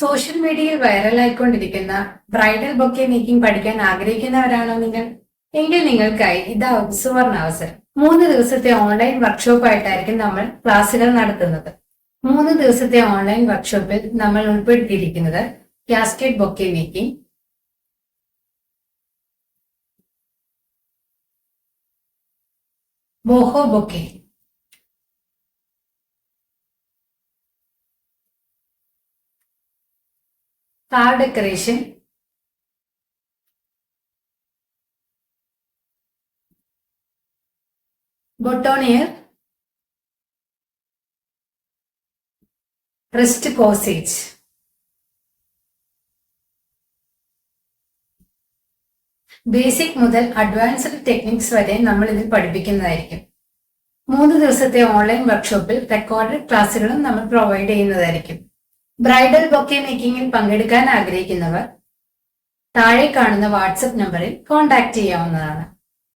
Social മീഡിയയിൽ വൈറലായിക്കൊണ്ടിരിക്കുന്ന bridal bouquet making പഠിക്കാൻ ആഗ്രഹിക്കുന്നവരാണോ നിങ്ങൾ? എങ്കിൽ നിങ്ങൾക്കായി ഇതാ ഒരു സുവർണ അവസരം. 3 ദിവസത്തെ ഓൺലൈൻ വർക്ക്ഷോപ്പായിട്ടായിരിക്കും നമ്മൾ ക്ലാസുകൾ നടത്തുന്നത്. 3 ദിവസത്തെ ഓൺലൈൻ വർക്ക്ഷോപ്പിൽ നമ്മൾ ഉൾപ്പെടുത്തിയിരിക്കുന്നത് cascade bouquet making, boho bouquet, flower decoration, boutonniere, rest corsage. Basic മുതൽ അഡ്വാൻസ്ഡ് ടെക്നിക്സ് വരെ നമ്മൾ ഇതിൽ പഠിപ്പിക്കുന്നതായിരിക്കും. 3 ദിവസത്തെ ഓൺലൈൻ വർക്ക്ഷോപ്പിൽ റെക്കോർഡഡ് ക്ലാസ്സുകളും നമ്മൾ പ്രൊവൈഡ് ചെയ്യുന്നതായിരിക്കും. ബ്രൈഡൽ ബൊക്കെ മേക്കിംഗിൽ പങ്കെടുക്കാൻ ആഗ്രഹിക്കുന്നവർ താഴെ കാണുന്ന വാട്സപ്പ് നമ്പറിൽ കോൺടാക്ട് ചെയ്യാവുന്നതാണ്.